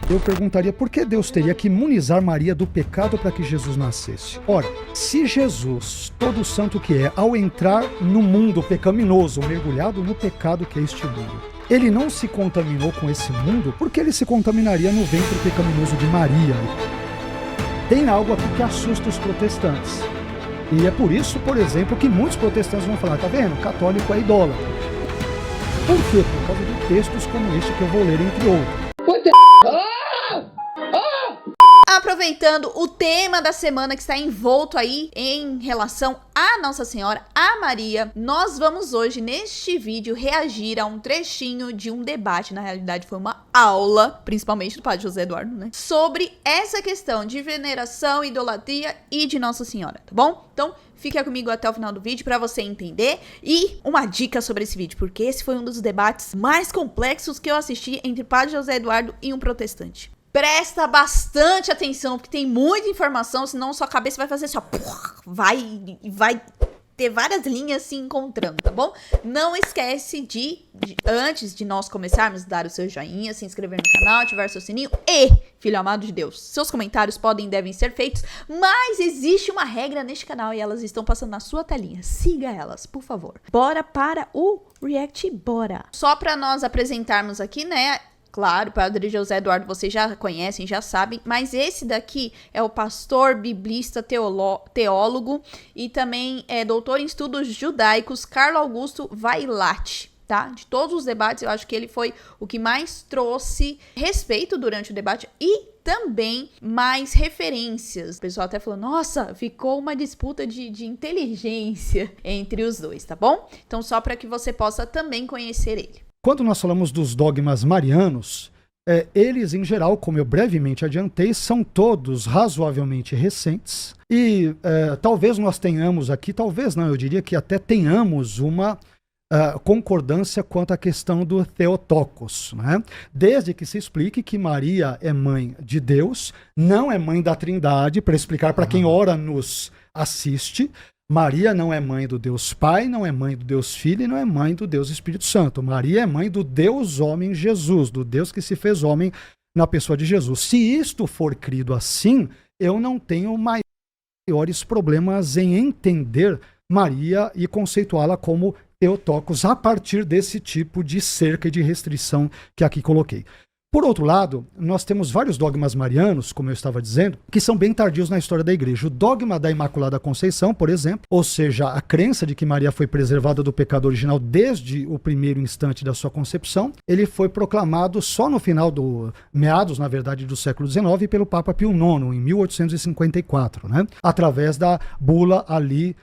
Eu perguntaria por que Deus teria que imunizar Maria do pecado para que Jesus nascesse? Ora, se Jesus, todo santo que é, ao entrar no mundo pecaminoso, mergulhado no pecado que é este mundo, ele não se contaminou com esse mundo, por que ele se contaminaria no ventre pecaminoso de Maria? Tem algo aqui que assusta os protestantes. E é por isso, por exemplo, que muitos protestantes vão falar, tá vendo? Católico é idólatra. Por quê? Por causa de textos como este que eu vou ler, entre outros. Aproveitando o tema da semana que está envolto aí em relação a Nossa Senhora, a Maria, nós vamos hoje neste vídeo reagir a um trechinho de um debate, na realidade foi uma aula, principalmente do padre José Eduardo, né? Sobre essa questão de veneração, idolatria e de Nossa Senhora, tá bom? Então, fica comigo até o final do vídeo para você entender. E uma dica sobre esse vídeo, porque esse foi um dos debates mais complexos que eu assisti entre o padre José Eduardo e um protestante. Presta bastante atenção, porque tem muita informação, senão sua cabeça vai fazer assim, ó, vai ter várias linhas se encontrando, tá bom? Não esquece de, antes de nós começarmos, dar o seu joinha, se inscrever no canal, ativar seu sininho e, filho amado de Deus, seus comentários podem e devem ser feitos, mas existe uma regra neste canal e elas estão passando na sua telinha. Siga elas, por favor. Bora para o react, bora! Só para nós apresentarmos aqui, né? Claro, o padre José Eduardo vocês já conhecem, já sabem, mas esse daqui é o pastor, biblista, teólogo e também é doutor em estudos judaicos, Carlo Augusto Vailate, tá? De todos os debates, eu acho que ele foi o que mais trouxe respeito durante o debate e também mais referências. O pessoal até falou, nossa, ficou uma disputa de inteligência entre os dois, tá bom? Então só para que você possa também conhecer ele. Quando nós falamos dos dogmas marianos, eles, em geral, como eu brevemente adiantei, são todos razoavelmente recentes e talvez nós tenhamos aqui, talvez não, eu diria que até tenhamos uma concordância quanto à questão do Theotokos, né? Desde que se explique que Maria é mãe de Deus, não é mãe da Trindade, para explicar para quem ora nos assiste. Maria não é mãe do Deus Pai, não é mãe do Deus Filho e não é mãe do Deus Espírito Santo. Maria é mãe do Deus homem Jesus, do Deus que se fez homem na pessoa de Jesus. Se isto for crido assim, eu não tenho maiores problemas em entender Maria e conceituá-la como Theotokos a partir desse tipo de cerca e de restrição que aqui coloquei. Por outro lado, nós temos vários dogmas marianos, como eu estava dizendo, que são bem tardios na história da igreja. O dogma da Imaculada Conceição, por exemplo, ou seja, a crença de que Maria foi preservada do pecado original desde o primeiro instante da sua concepção, ele foi proclamado só no final meados, na verdade, do século XIX pelo Papa Pio IX, em 1854, né? Através da bula ali,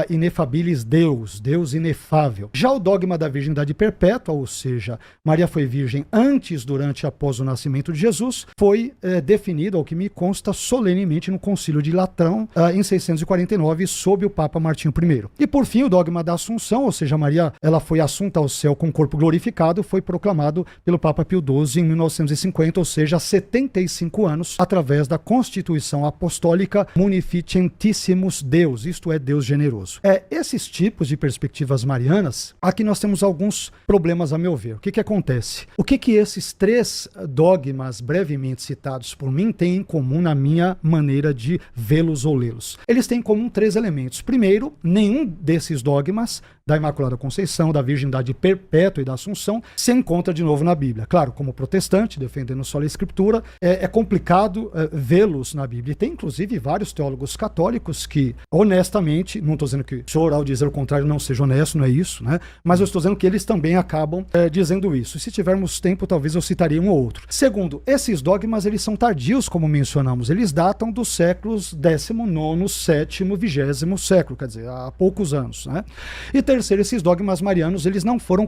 inefabilis Deus, Deus inefável. Já o dogma da virgindade perpétua, ou seja, Maria foi virgem antes, durante e após o nascimento de Jesus, foi definido, ao que me consta, solenemente no Concílio de Latrão, em 649, sob o Papa Martinho I. E por fim, o dogma da Assunção, ou seja, Maria ela foi assunta ao céu com o corpo glorificado, foi proclamado pelo Papa Pio XII em 1950, ou seja, há 75 anos, através da Constituição Apostólica Munificentissimus Deus, isto é, Deus generoso. Esses tipos de perspectivas marianas, aqui nós temos alguns problemas a meu ver. O que acontece? O que esses três dogmas brevemente citados por mim têm em comum na minha maneira de vê-los ou lê-los? Eles têm em comum três elementos. Primeiro, nenhum desses dogmas da Imaculada Conceição, da Virgindade Perpétua e da Assunção se encontra de novo na Bíblia. Claro, como protestante, defendendo só a Escritura, é complicado vê-los na Bíblia. E tem, inclusive, vários teólogos católicos que, honestamente, não estou dizendo que o senhor, ao dizer o contrário, não seja honesto, não é isso, né? Mas eu estou dizendo que eles também acabam dizendo isso. E se tivermos tempo, talvez eu citaria um ou outro. Segundo, esses dogmas, eles são tardios, como mencionamos. Eles datam dos séculos 19º, 7º, 20º século, quer dizer, há poucos anos, né? E terceiro, esses dogmas marianos, eles não foram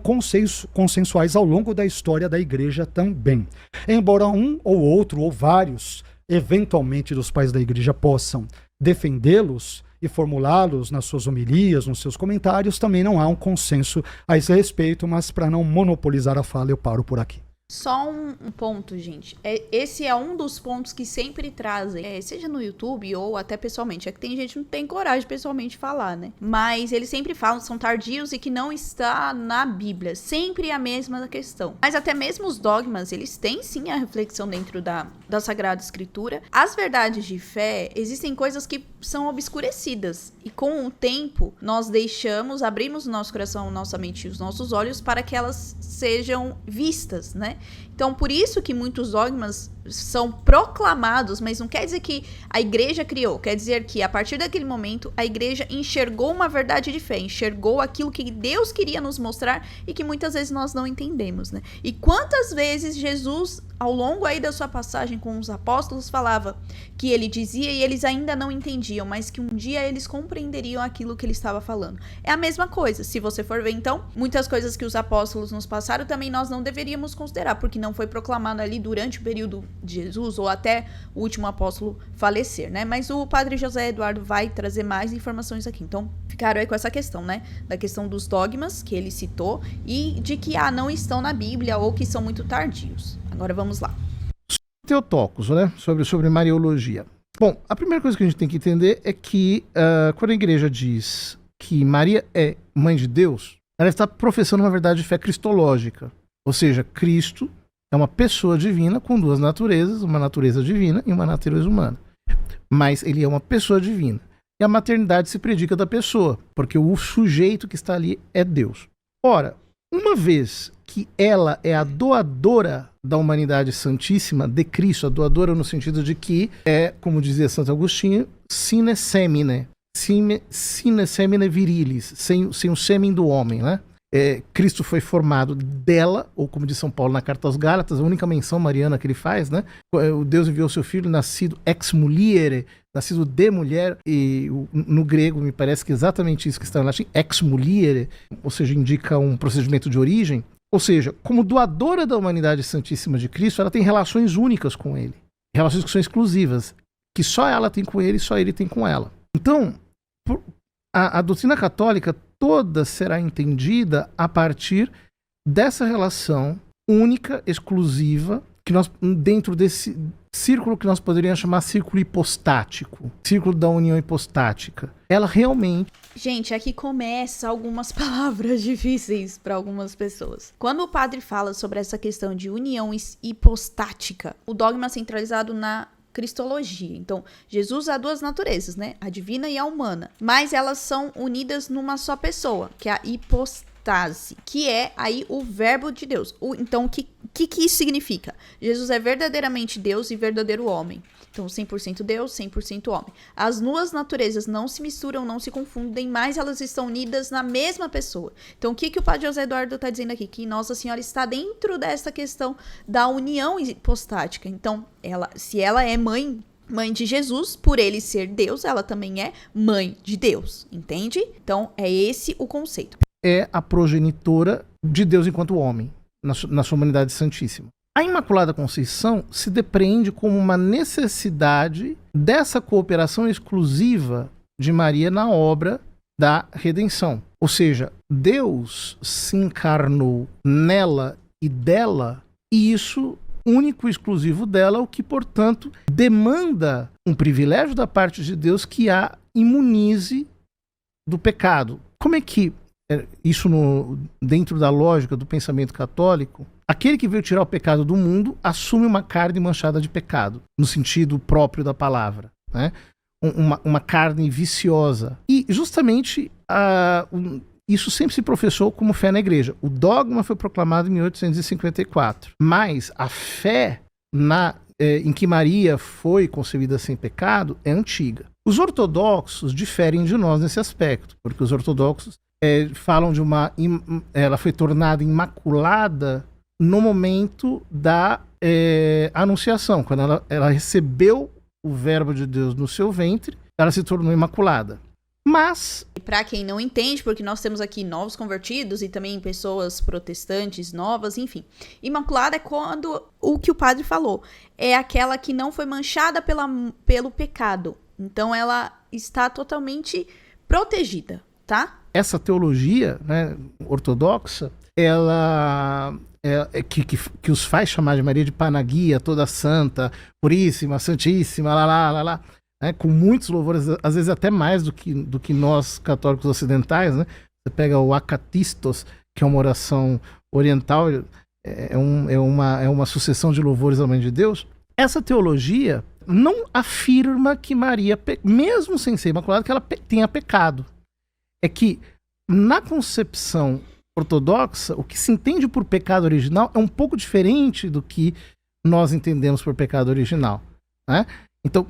consensuais ao longo da história da igreja também. Embora um ou outro, ou vários, eventualmente dos pais da igreja possam defendê-los e formulá-los nas suas homilias, nos seus comentários, também não há um consenso a esse respeito, mas para não monopolizar a fala, eu paro por aqui. Só um ponto, gente. Esse é um dos pontos que sempre trazem, seja no YouTube ou até pessoalmente. É que tem gente que não tem coragem de pessoalmente falar, né? Mas eles sempre falam que são tardios e que não está na Bíblia. Sempre a mesma questão. Mas até mesmo os dogmas, eles têm sim a reflexão dentro da Sagrada Escritura. As verdades de fé, existem coisas que são obscurecidas. E com o tempo, nós abrimos o nosso coração, nossa mente e os nossos olhos para que elas sejam vistas, né? Então, por isso que muitos dogmas são proclamados, mas não quer dizer que a igreja criou, quer dizer que a partir daquele momento a igreja enxergou uma verdade de fé, enxergou aquilo que Deus queria nos mostrar e que muitas vezes nós não entendemos, né? E quantas vezes Jesus, ao longo aí da sua passagem com os apóstolos, falava que ele dizia e eles ainda não entendiam, mas que um dia eles compreenderiam aquilo que ele estava falando. É a mesma coisa, se você for ver então, muitas coisas que os apóstolos nos passaram também nós não deveríamos considerar, porque não foi proclamado ali durante o período de Jesus ou até o último apóstolo falecer, né? Mas o padre José Eduardo vai trazer mais informações aqui. Então, ficaram aí com essa questão, né? Da questão dos dogmas que ele citou e de que não estão na Bíblia ou que são muito tardios. Agora vamos lá. Teotocos, né? Sobre Mariologia. Bom, a primeira coisa que a gente tem que entender é que quando a igreja diz que Maria é mãe de Deus, ela está professando uma verdade de fé cristológica. Ou seja, Cristo é uma pessoa divina com duas naturezas, uma natureza divina e uma natureza humana. Mas ele é uma pessoa divina. E a maternidade se predica da pessoa, porque o sujeito que está ali é Deus. Ora, uma vez que ela é a doadora da humanidade santíssima de Cristo, a doadora no sentido de que é, como dizia Santo Agostinho, sine semine virilis, sem o sêmen do homem, né? Cristo foi formado dela, ou como diz São Paulo na Carta aos Gálatas, a única menção mariana que ele faz, né? O Deus enviou seu filho nascido ex muliere, nascido de mulher, e no grego me parece que é exatamente isso que está no latim, ex muliere, ou seja, indica um procedimento de origem. Ou seja, como doadora da humanidade santíssima de Cristo, ela tem relações únicas com ele, relações que são exclusivas, que só ela tem com ele e só ele tem com ela. Então, a doutrina católica toda será entendida a partir dessa relação única, exclusiva, que nós, dentro desse círculo que nós poderíamos chamar círculo hipostático, círculo da união hipostática. Ela realmente... Gente, aqui começa algumas palavras difíceis para algumas pessoas. Quando o padre fala sobre essa questão de união hipostática, o dogma é centralizado na cristologia. Então, Jesus há duas naturezas, né? A divina e a humana. Mas elas são unidas numa só pessoa, que é a hipostase, que é aí o verbo de Deus. Então, o que isso significa? Jesus é verdadeiramente Deus e verdadeiro homem. Então, 100% Deus, 100% homem. As duas naturezas não se misturam, não se confundem, mas elas estão unidas na mesma pessoa. Então, o que o padre José Eduardo está dizendo aqui? Que Nossa Senhora está dentro dessa questão da união hipostática. Então, se ela é mãe de Jesus, por ele ser Deus, ela também é mãe de Deus, entende? Então, é esse o conceito. É a progenitora de Deus enquanto homem, na sua humanidade santíssima. A Imaculada Conceição se depreende como uma necessidade dessa cooperação exclusiva de Maria na obra da redenção. Ou seja, Deus se encarnou nela e dela, e isso único e exclusivo dela, o que, portanto, demanda um privilégio da parte de Deus que a imunize do pecado. Como é que isso dentro da lógica do pensamento católico, aquele que veio tirar o pecado do mundo assume uma carne manchada de pecado, no sentido próprio da palavra, né? Uma carne viciosa. E justamente isso sempre se professou como fé na igreja. O dogma foi proclamado em 1854, mas a fé em que Maria foi concebida sem pecado é antiga. Os ortodoxos diferem de nós nesse aspecto, porque os ortodoxos falam de ela foi tornada imaculada no momento da anunciação, quando ela recebeu o verbo de Deus no seu ventre, ela se tornou imaculada. Mas, para quem não entende, porque nós temos aqui novos convertidos e também pessoas protestantes novas, enfim. Imaculada é quando o que o padre falou, é aquela que não foi manchada pelo pecado. Então ela está totalmente protegida, tá? Essa teologia, né, ortodoxa, ela que os faz chamar de Maria de Panagia, toda santa, puríssima, santíssima, lá, né, com muitos louvores, às vezes até mais do que nós católicos ocidentais, né? Você pega o Acatistos, que é uma oração oriental, é uma sucessão de louvores à Mãe de Deus. Essa teologia não afirma que Maria, mesmo sem ser imaculada, que ela tenha pecado. É que, na concepção ortodoxa, o que se entende por pecado original é um pouco diferente do que nós entendemos por pecado original, né? Então,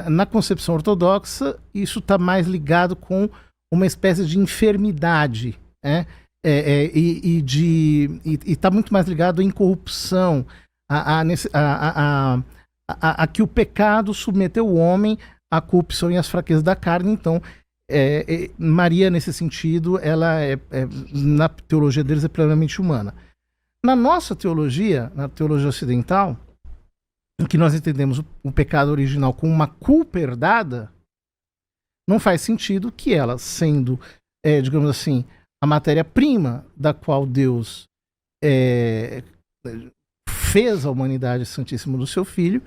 na concepção ortodoxa, isso está mais ligado com uma espécie de enfermidade, né? E está muito mais ligado à incorrupção, a que o pecado submeteu o homem à corrupção e às fraquezas da carne. Então, Maria, nesse sentido, ela na teologia deles é plenamente humana. Na nossa teologia, na teologia ocidental, em que nós entendemos o pecado original como uma culpa herdada, não faz sentido que ela, sendo, digamos assim, a matéria-prima da qual Deus fez a humanidade santíssima do seu Filho,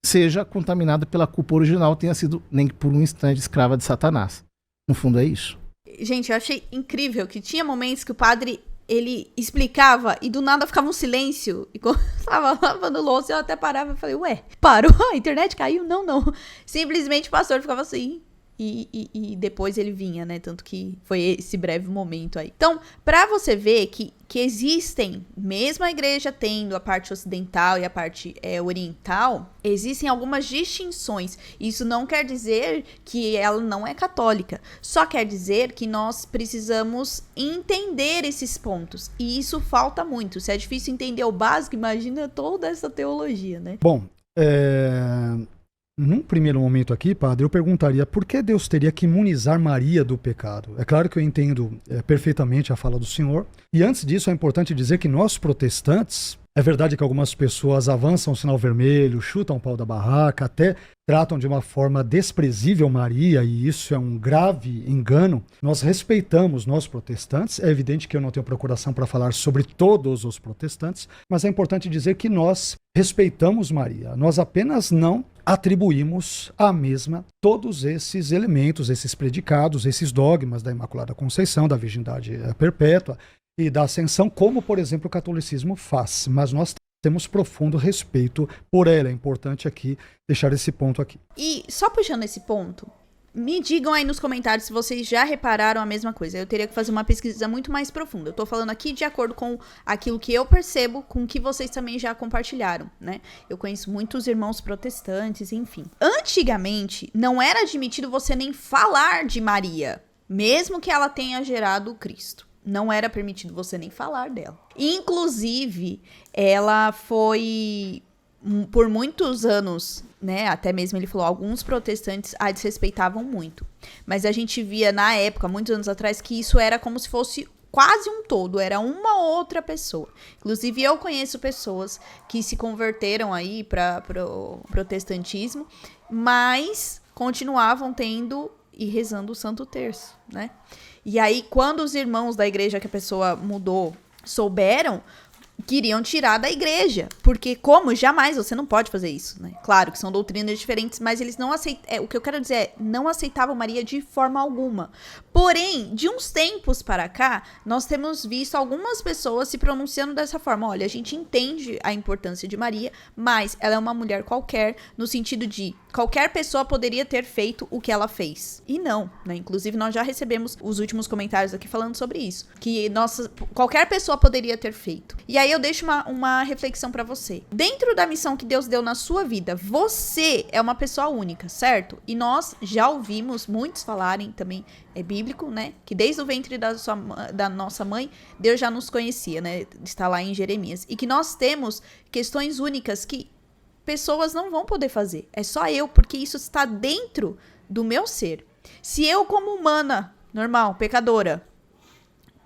seja contaminada pela culpa original, tenha sido, nem por um instante, escrava de Satanás. No fundo é isso. Gente, eu achei incrível que tinha momentos que o padre, ele explicava e do nada ficava um silêncio. E quando eu tava lavando louça, eu até parava e falei, ué, parou? A internet caiu? Não. Simplesmente o pastor ficava assim... E depois ele vinha, né? Tanto que foi esse breve momento aí. Então, pra você ver que existem, mesmo a igreja tendo a parte ocidental e a parte oriental, existem algumas distinções. Isso não quer dizer que ela não é católica. Só quer dizer que nós precisamos entender esses pontos. E isso falta muito. Se é difícil entender o básico, imagina toda essa teologia, né? Bom, num primeiro momento aqui, padre, eu perguntaria por que Deus teria que imunizar Maria do pecado? É claro que eu entendo perfeitamente a fala do senhor. E antes disso, é importante dizer que nós protestantes, é verdade que algumas pessoas avançam o sinal vermelho, chutam o pau da barraca, até tratam de uma forma desprezível Maria, e isso é um grave engano. Nós respeitamos nós protestantes. É evidente que eu não tenho procuração para falar sobre todos os protestantes, mas é importante dizer que nós respeitamos Maria. Nós apenas não atribuímos à mesma todos esses elementos, esses predicados, esses dogmas da Imaculada Conceição, da virgindade perpétua e da ascensão, como, por exemplo, o catolicismo faz. Mas nós temos profundo respeito por ela. É importante aqui deixar esse ponto aqui. E só puxando esse ponto, me digam aí nos comentários se vocês já repararam a mesma coisa. Eu teria que fazer uma pesquisa muito mais profunda. Eu tô falando aqui de acordo com aquilo que eu percebo, com o que vocês também já compartilharam, né? Eu conheço muitos irmãos protestantes, enfim. Antigamente, não era admitido você nem falar de Maria, mesmo que ela tenha gerado Cristo. Não era permitido você nem falar dela. Inclusive, ela foi, por muitos anos, né, até mesmo ele falou, alguns protestantes a desrespeitavam muito. Mas a gente via na época, muitos anos atrás, que isso era como se fosse quase um todo, era uma outra pessoa. Inclusive, eu conheço pessoas que se converteram aí para o protestantismo, mas continuavam tendo e rezando o Santo Terço, né? E aí, quando os irmãos da igreja que a pessoa mudou souberam, queriam tirar da igreja. Porque como? Jamais, você não pode fazer isso, né? Claro que são doutrinas diferentes, mas eles não aceitavam. O que eu quero dizer é, não aceitavam Maria de forma alguma. Porém, de uns tempos para cá, nós temos visto algumas pessoas se pronunciando dessa forma. Olha, a gente entende a importância de Maria, mas ela é uma mulher qualquer, no sentido de qualquer pessoa poderia ter feito o que ela fez. E não, né? Inclusive, nós já recebemos os últimos comentários aqui falando sobre isso. Que qualquer pessoa poderia ter feito. E aí eu deixo uma reflexão pra você. Dentro da missão que Deus deu na sua vida, você é uma pessoa única, certo? E nós já ouvimos muitos falarem, também é bíblico, né? Que desde o ventre da nossa mãe, Deus já nos conhecia, né? Está lá em Jeremias. E que nós temos questões únicas que pessoas não vão poder fazer. É só eu, porque isso está dentro do meu ser. Se eu, como humana, normal, pecadora,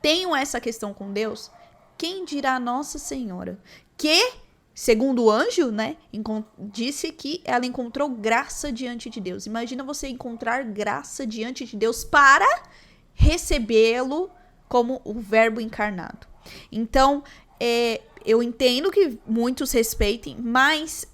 tenho essa questão com Deus, quem dirá Nossa Senhora? Que, segundo o anjo, né, disse que ela encontrou graça diante de Deus. Imagina você encontrar graça diante de Deus para recebê-lo como o Verbo encarnado. Então, eu entendo que muitos respeitem, mas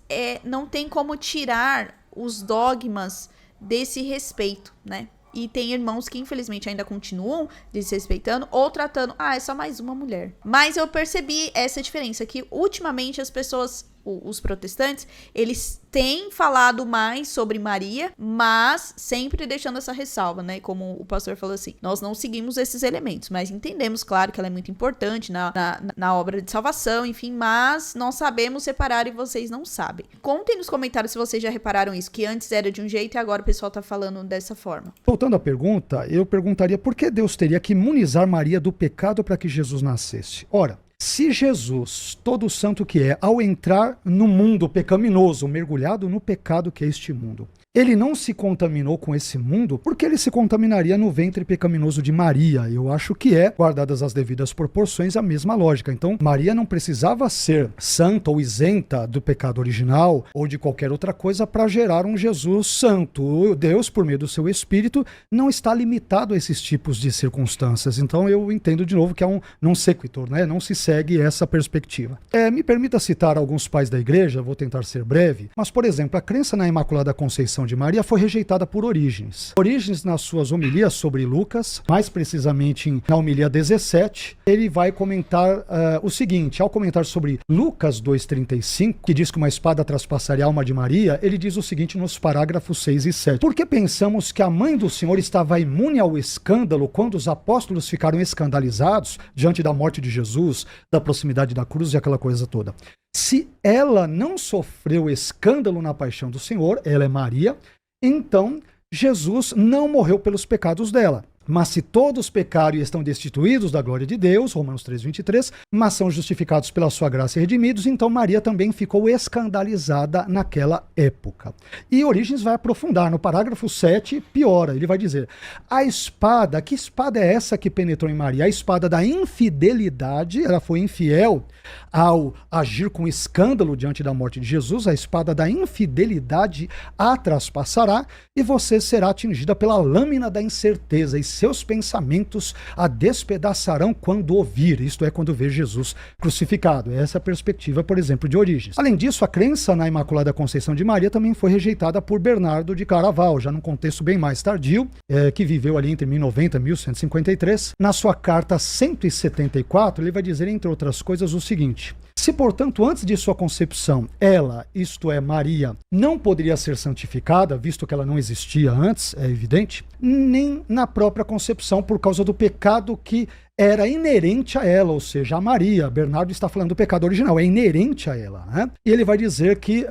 não tem como tirar os dogmas desse respeito, né? E tem irmãos que infelizmente ainda continuam desrespeitando ou tratando, é só mais uma mulher. Mas eu percebi essa diferença, que ultimamente as pessoas, os protestantes, eles têm falado mais sobre Maria, mas sempre deixando essa ressalva, né? Como o pastor falou assim, nós não seguimos esses elementos, mas entendemos, claro, que ela é muito importante na obra de salvação, enfim, mas nós sabemos separar e vocês não sabem. Contem nos comentários se vocês já repararam isso, que antes era de um jeito e agora o pessoal tá falando dessa forma. Voltando à pergunta, eu perguntaria por que Deus teria que imunizar Maria do pecado para que Jesus nascesse? Ora, se Jesus, todo santo que é, ao entrar no mundo pecaminoso, mergulhado no pecado que é este mundo, ele não se contaminou com esse mundo, porque ele se contaminaria no ventre pecaminoso de Maria. Eu acho que guardadas as devidas proporções, a mesma lógica. Então, Maria não precisava ser santa ou isenta do pecado original ou de qualquer outra coisa para gerar um Jesus santo. Deus, por meio do seu Espírito, não está limitado a esses tipos de circunstâncias. Então, eu entendo de novo que é um non sequitur, né? Não se segue essa perspectiva. Me permita citar alguns pais da igreja, vou tentar ser breve, mas, por exemplo, a crença na Imaculada Conceição de Maria foi rejeitada por Orígenes. Orígenes, nas suas homilias sobre Lucas, mais precisamente na homilia 17, ele vai comentar o seguinte, ao comentar sobre Lucas 2,35, que diz que uma espada traspassaria a alma de Maria, ele diz o seguinte nos parágrafos 6 e 7. Por que pensamos que a mãe do Senhor estava imune ao escândalo quando os apóstolos ficaram escandalizados diante da morte de Jesus, da proximidade da cruz e aquela coisa toda? Se ela não sofreu escândalo na paixão do Senhor, ela é Maria, então Jesus não morreu pelos pecados dela. Mas se todos pecaram e estão destituídos da glória de Deus, Romanos 3,23, mas são justificados pela sua graça e redimidos, então Maria também ficou escandalizada naquela época. E Orígenes vai aprofundar, no parágrafo 7, piora, ele vai dizer, a espada, que espada é essa que penetrou em Maria? A espada da infidelidade, ela foi infiel ao agir com escândalo diante da morte de Jesus, a espada da infidelidade a traspassará e você será atingida pela lâmina da incerteza e seus pensamentos a despedaçarão quando ouvir, isto é, quando ver Jesus crucificado. Essa é a perspectiva, por exemplo, de Orígenes. Além disso, a crença na Imaculada Conceição de Maria também foi rejeitada por Bernardo de Claraval, já num contexto bem mais tardio, que viveu ali entre 1090 e 1153. Na sua carta 174, ele vai dizer, entre outras coisas, o seguinte: se, portanto, antes de sua concepção, ela, isto é, Maria, não poderia ser santificada, visto que ela não existia antes, é evidente, nem na própria concepção, por causa do pecado que era inerente a ela, ou seja, a Maria. Bernardo está falando do pecado original, é inerente a ela, né? E ele vai dizer que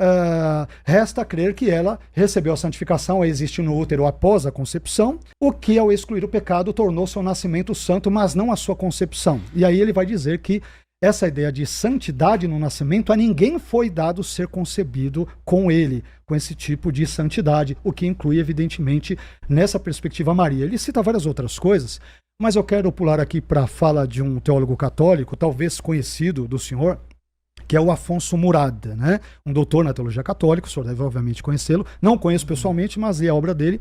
resta crer que ela recebeu a santificação, existe no útero após a concepção, o que, ao excluir o pecado, tornou seu nascimento santo, mas não a sua concepção. E aí ele vai dizer que essa ideia de santidade no nascimento, a ninguém foi dado ser concebido com ele, com esse tipo de santidade, o que inclui, evidentemente, nessa perspectiva Maria. Ele cita várias outras coisas, mas eu quero pular aqui para a fala de um teólogo católico, talvez conhecido do senhor, que é o Afonso Murad, né? Um doutor na teologia católica, o senhor deve obviamente conhecê-lo, não conheço pessoalmente, mas li a obra dele,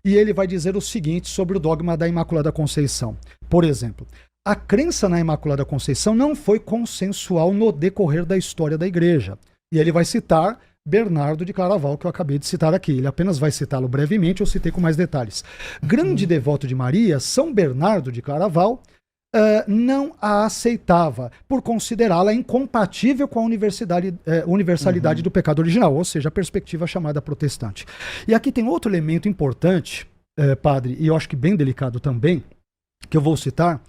e ele vai dizer o seguinte sobre o dogma da Imaculada Conceição. Por exemplo, a crença na Imaculada Conceição não foi consensual no decorrer da história da Igreja. E ele vai citar Bernardo de Claraval, que eu acabei de citar aqui. Ele apenas vai citá-lo brevemente, eu citei com mais detalhes. Grande devoto de Maria, São Bernardo de Claraval não a aceitava, por considerá-la incompatível com a universalidade do pecado original, ou seja, a perspectiva chamada protestante. E aqui tem outro elemento importante, padre, e eu acho que bem delicado também, que eu vou citar,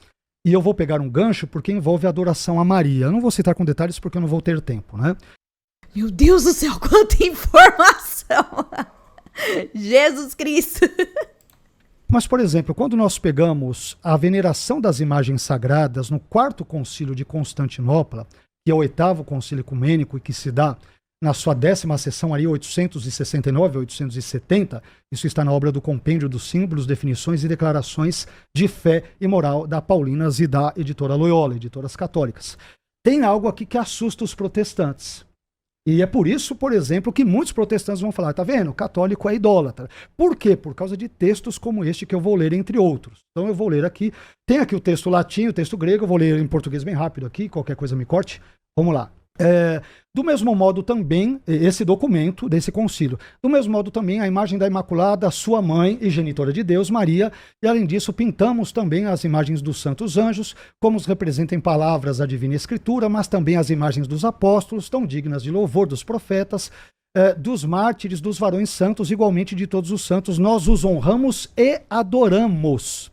e eu vou pegar um gancho porque envolve a adoração a Maria. Eu não vou citar com detalhes porque eu não vou ter tempo, né? Meu Deus do céu, quanta informação! Jesus Cristo! Mas, por exemplo, quando nós pegamos a veneração das imagens sagradas no 4º concílio de Constantinopla, que é o 8º concílio ecumênico e que se dá na sua 10ª sessão, ali 869 a 870, isso está na obra do Compêndio dos Símbolos, Definições e Declarações de Fé e Moral da Paulinas e da editora Loyola, editoras católicas. Tem algo aqui que assusta os protestantes. E é por isso, por exemplo, que muitos protestantes vão falar, tá vendo? Católico é idólatra. Por quê? Por causa de textos como este que eu vou ler, entre outros. Então eu vou ler aqui, tem aqui o texto latim, o texto grego, eu vou ler em português bem rápido aqui, qualquer coisa me corte. Vamos lá. Do mesmo modo também, esse documento desse concílio, do mesmo modo também a imagem da Imaculada, sua mãe e genitora de Deus, Maria, e além disso pintamos também as imagens dos santos anjos, como os representam em palavras da Divina Escritura, mas também as imagens dos apóstolos, tão dignas de louvor, dos profetas, dos mártires, dos varões santos, igualmente de todos os santos, nós os honramos e adoramos.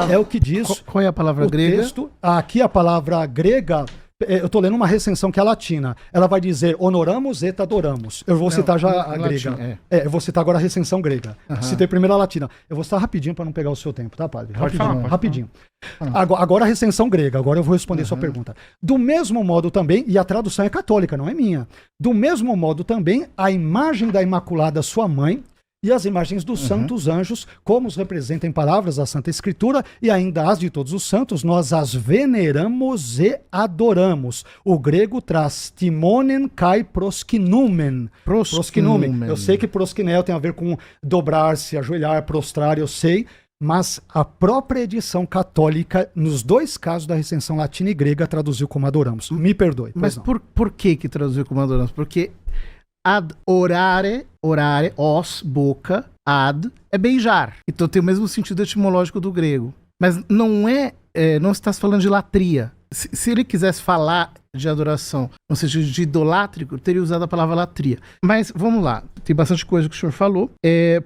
É o que diz. Qual é a palavra grega? Texto, aqui a palavra grega... Eu estou lendo uma recensão que é latina. Ela vai dizer honoramos et adoramos. Eu vou citar já a grega. Latim, eu vou citar agora a recensão grega. Citei primeiro a latina. Eu vou citar rapidinho para não pegar o seu tempo, tá, padre? Rapidinho. Agora a recensão grega. Agora eu vou responder sua pergunta. Do mesmo modo também, e a tradução é católica, não é minha. Do mesmo modo também, a imagem da Imaculada, sua mãe, e as imagens dos santos anjos, como os representam em palavras da Santa Escritura, e ainda as de todos os santos, nós as veneramos e adoramos. O grego traz timonen kai proskinumen. Proskinumen. Eu sei que proskinel tem a ver com dobrar-se, ajoelhar, prostrar, eu sei, mas a própria edição católica, nos dois casos da recensão latina e grega, traduziu como adoramos. Me perdoe. Mas por que traduziu como adoramos? Porque ad orare, os, boca, ad, é beijar. Então tem o mesmo sentido etimológico do grego. Mas não está se falando de latria. Se ele quisesse falar de adoração no sentido de idolátrico, teria usado a palavra latria. Mas vamos lá, tem bastante coisa que o senhor falou.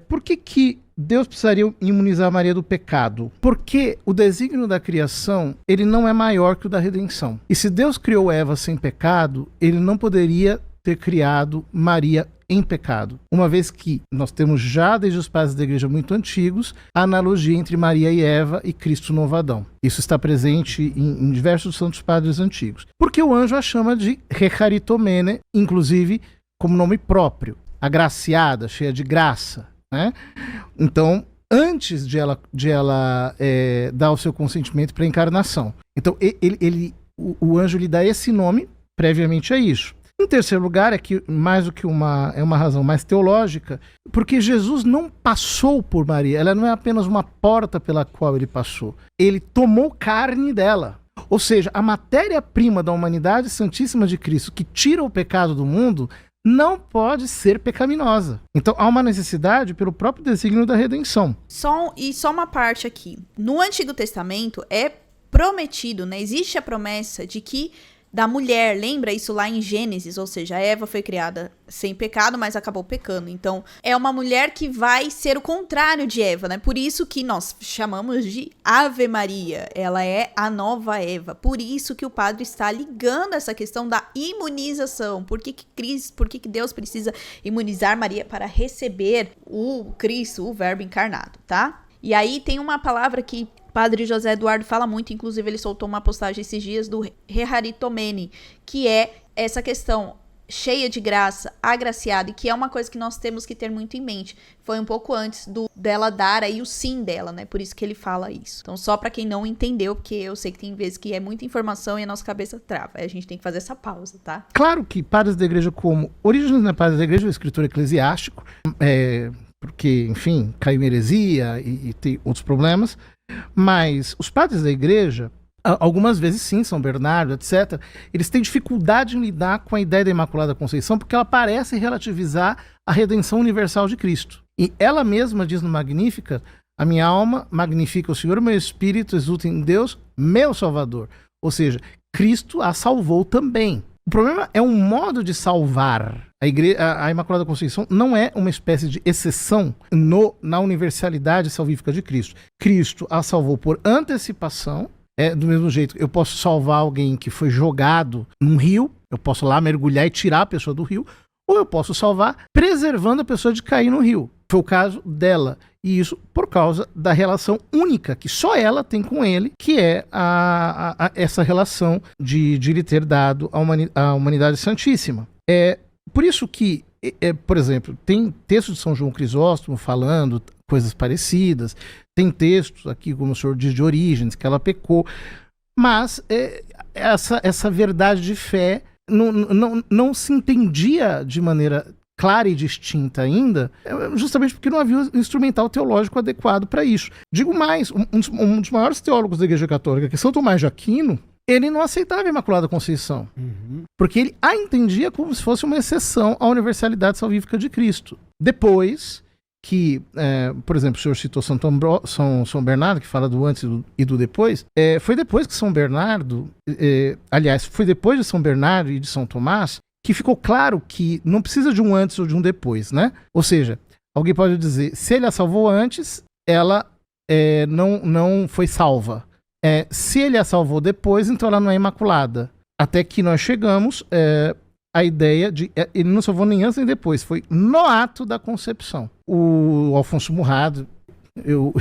Por que Deus precisaria imunizar Maria do pecado? Porque o desígnio da criação, ele não é maior que o da redenção. E se Deus criou Eva sem pecado, ele não poderia ter criado Maria em pecado. Uma vez que nós temos já desde os padres da igreja muito antigos a analogia entre Maria e Eva e Cristo no Adão. Isso está presente em diversos santos padres antigos. Porque o anjo a chama de Recharitomene, inclusive como nome próprio, agraciada, cheia de graça, né? Então, antes de ela dar o seu consentimento para a encarnação. Então, o anjo lhe dá esse nome previamente a isso. Em terceiro lugar, é que mais do que uma razão mais teológica, porque Jesus não passou por Maria, ela não é apenas uma porta pela qual ele passou, ele tomou carne dela. Ou seja, a matéria-prima da humanidade santíssima de Cristo, que tira o pecado do mundo, não pode ser pecaminosa. Então há uma necessidade pelo próprio desígnio da redenção. Só uma parte aqui. No Antigo Testamento é prometido, né? Existe a promessa de que da mulher, lembra isso lá em Gênesis, ou seja, a Eva foi criada sem pecado, mas acabou pecando. Então, é uma mulher que vai ser o contrário de Eva, né? Por isso que nós chamamos de Ave Maria. Ela é a nova Eva. Por isso que o padre está ligando essa questão da imunização. Por que Deus precisa imunizar Maria para receber o Cristo, o Verbo encarnado, tá? E aí tem uma palavra que Padre José Eduardo fala muito, inclusive ele soltou uma postagem esses dias do Recharitomene, que é essa questão cheia de graça, agraciada, e que é uma coisa que nós temos que ter muito em mente. Foi um pouco antes dela dar aí o sim dela, né? Por isso que ele fala isso. Então, só pra quem não entendeu, porque eu sei que tem vezes que é muita informação e a nossa cabeça trava. Aí a gente tem que fazer essa pausa, tá? Claro que padres da igreja como Orígenes não é padre da igreja, é o escritor eclesiástico, porque, enfim, caiu em heresia e tem outros problemas. Mas os padres da igreja, algumas vezes sim, São Bernardo, etc., eles têm dificuldade em lidar com a ideia da Imaculada Conceição porque ela parece relativizar a redenção universal de Cristo. E ela mesma diz no Magnífica: a minha alma magnifica o Senhor, meu espírito exulta em Deus, meu Salvador. Ou seja, Cristo a salvou também. O problema é um modo de salvar. A Imaculada Conceição não é uma espécie de exceção na universalidade salvífica de Cristo. Cristo a salvou por antecipação. Do mesmo jeito, eu posso salvar alguém que foi jogado num rio, eu posso lá mergulhar e tirar a pessoa do rio, ou eu posso salvar preservando a pessoa de cair no rio. Foi o caso dela. E isso por causa da relação única que só ela tem com ele, que é essa relação de lhe ter dado a humanidade santíssima. Por isso que, por exemplo, tem texto de São João Crisóstomo falando coisas parecidas, tem textos aqui, como o senhor diz, de Orígenes, que ela pecou, mas essa verdade de fé não se entendia de maneira clara e distinta ainda, justamente porque não havia um instrumental teológico adequado para isso. Digo mais, um dos maiores teólogos da Igreja Católica, que é São Tomás de Aquino, ele não aceitava a Imaculada Conceição, porque ele a entendia como se fosse uma exceção à universalidade salvífica de Cristo. Depois que, por exemplo, o senhor citou São Bernardo, que fala do antes e do depois, foi depois que São Bernardo, aliás, foi depois de São Bernardo e de São Tomás, que ficou claro que não precisa de um antes ou de um depois, né? Ou seja, alguém pode dizer, se ele a salvou antes, ela não foi salva. Se ele a salvou depois, então ela não é imaculada. Até que nós chegamos à ideia de... ele não salvou nem antes nem depois, foi no ato da concepção. O Alfonso Murrado, eu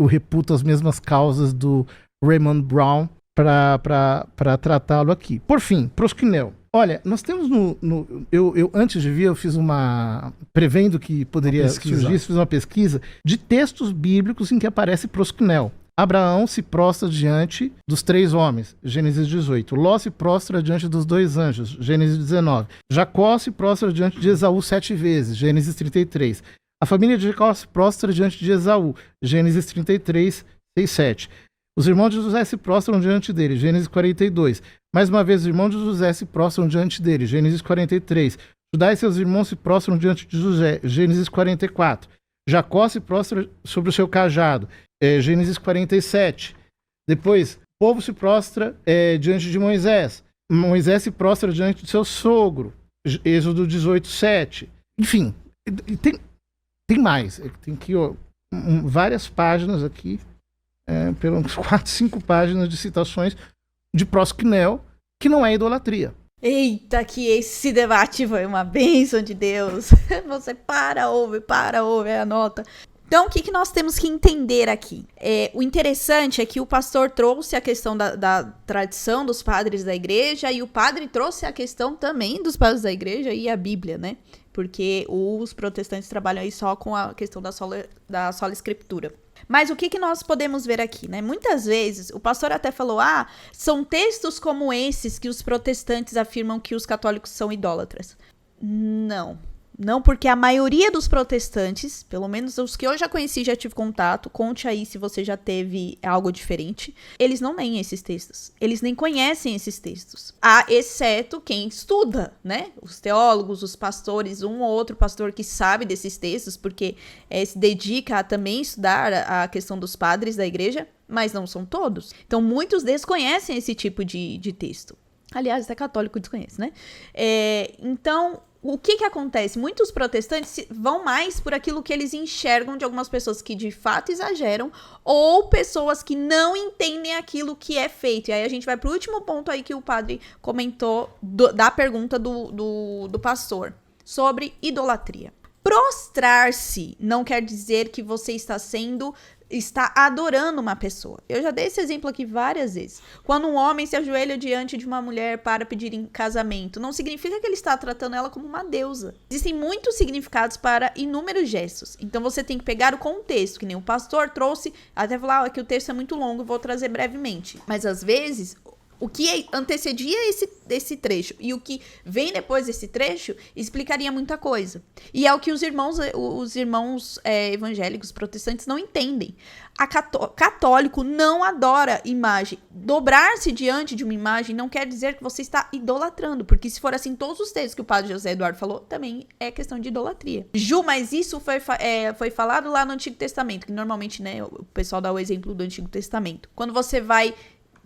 reputo as mesmas causas do Raymond Brown para tratá-lo aqui. Por fim, prosquinel. Olha, nós temos eu antes de vir, eu fiz prevendo que poderia surgir, fiz uma pesquisa de textos bíblicos em que aparece prosquinel. Abraão se prostra diante dos 3 homens, Gênesis 18. Ló se prostra diante dos 2 anjos, Gênesis 19. Jacó se prostra diante de Esaú 7 vezes, Gênesis 33. A família de Jacó se prostra diante de Esaú, Gênesis 33, 6, 7. Os irmãos de José se prostram diante dele, Gênesis 42. Mais uma vez, os irmãos de José se prostram diante dele, Gênesis 43. Judá e seus irmãos se prostram diante de José, Gênesis 44. Jacó se prostra sobre o seu cajado, Gênesis 47. Depois, o povo se prostra diante de Moisés. Moisés se prostra diante do seu sogro, Êxodo 18, 7. Enfim, tem mais. Tem aqui várias páginas aqui, pelas 4, 5 páginas de citações de prosquinel, que não é idolatria. Eita, que esse debate foi uma bênção de Deus. Você ouve, anota. Então, o que nós temos que entender aqui? O interessante é que o pastor trouxe a questão da tradição dos padres da igreja, e o padre trouxe a questão também dos padres da igreja e a Bíblia, né? Porque os protestantes trabalham aí só com a questão da sola escritura. Mas o que nós podemos ver aqui, né? Muitas vezes, o pastor até falou, são textos como esses que os protestantes afirmam que os católicos são idólatras. Não, porque a maioria dos protestantes, pelo menos os que eu já conheci, já tive contato, conte aí se você já teve algo diferente, eles não leem esses textos, eles nem conhecem esses textos, exceto quem estuda, né? Os teólogos, os pastores, um ou outro pastor que sabe desses textos, porque se dedica a também estudar a questão dos padres da igreja, mas não são todos. Então, muitos desconhecem esse tipo de texto. Aliás, até católico desconhece, né? Então... o que acontece? Muitos protestantes vão mais por aquilo que eles enxergam de algumas pessoas que de fato exageram, ou pessoas que não entendem aquilo que é feito. E aí a gente vai pro último ponto aí que o padre comentou da pergunta do pastor sobre idolatria. Prostrar-se não quer dizer que você está adorando uma pessoa. Eu já dei esse exemplo aqui várias vezes. Quando um homem se ajoelha diante de uma mulher para pedir em casamento, não significa que ele está tratando ela como uma deusa. Existem muitos significados para inúmeros gestos. Então você tem que pegar o contexto, que nem o pastor trouxe, até falar que o texto é muito longo, vou trazer brevemente. Mas às vezes... o que antecedia esse trecho e o que vem depois desse trecho explicaria muita coisa. E é o que os irmãos evangélicos protestantes não entendem. Católico não adora imagem. Dobrar-se diante de uma imagem não quer dizer que você está idolatrando, porque se for assim, todos os textos que o padre José Eduardo falou também é questão de idolatria. Ju, mas isso foi falado lá no Antigo Testamento, que normalmente, né, o pessoal dá o exemplo do Antigo Testamento. Quando você vai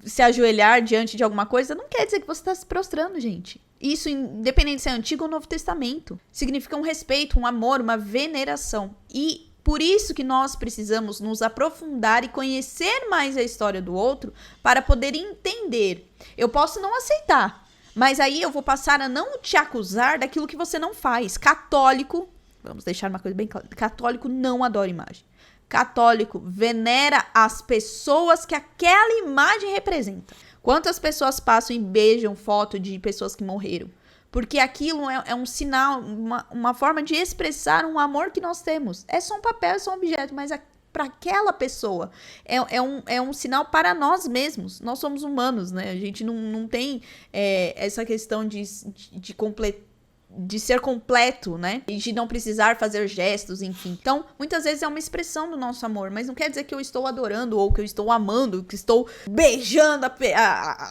se ajoelhar diante de alguma coisa, não quer dizer que você está se prostrando, gente. Isso, independente se é Antigo ou Novo Testamento, significa um respeito, um amor, uma veneração. E por isso que nós precisamos nos aprofundar e conhecer mais a história do outro para poder entender. Eu posso não aceitar, mas aí eu vou passar a não te acusar daquilo que você não faz. Católico, vamos deixar uma coisa bem clara, católico não adora imagem. Católico venera as pessoas que aquela imagem representa. Quantas pessoas passam e beijam foto de pessoas que morreram? Porque aquilo é um sinal, uma forma de expressar um amor que nós temos. É só um papel, é só um objeto, mas para aquela pessoa. É um sinal para nós mesmos. Nós somos humanos, né? A gente não tem essa questão de ser completo, né? E de não precisar fazer gestos, enfim. Então, muitas vezes é uma expressão do nosso amor, mas não quer dizer que eu estou adorando, ou que eu estou amando, que estou beijando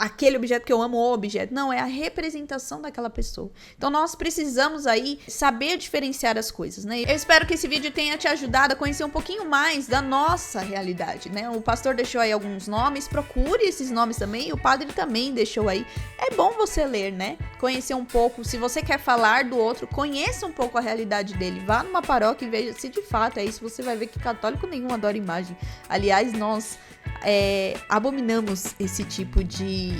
aquele objeto que eu amo, o objeto. Não, é a representação daquela pessoa. Então, nós precisamos aí saber diferenciar as coisas, né? Eu espero que esse vídeo tenha te ajudado a conhecer um pouquinho mais da nossa realidade, né? O pastor deixou aí alguns nomes, procure esses nomes também, e o padre também deixou aí. É bom você ler, né? Conhecer um pouco, se você quer falar do outro, conheça um pouco a realidade dele, vá numa paróquia e veja se de fato é isso. Você vai ver que católico nenhum adora imagem. Aliás, nós abominamos esse tipo de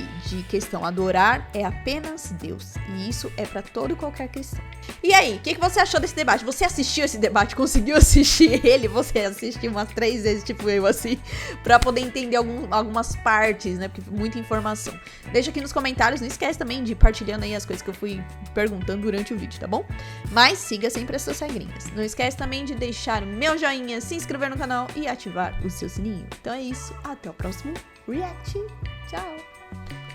questão. Adorar é apenas Deus, e isso é pra todo e qualquer cristão. E aí, o que você achou desse debate? Você assistiu esse debate? Conseguiu assistir ele? Você assistiu umas 3 vezes, tipo eu, assim, pra poder entender algumas partes, né? Porque muita informação. Deixa aqui nos comentários, não esquece também de ir partilhando aí as coisas que eu fui perguntando durante o vídeo, tá bom? Mas siga sempre essas regrinhas. Não esquece também de deixar o meu joinha, se inscrever no canal e ativar o seu sininho. Então é isso, até o próximo React. Tchau!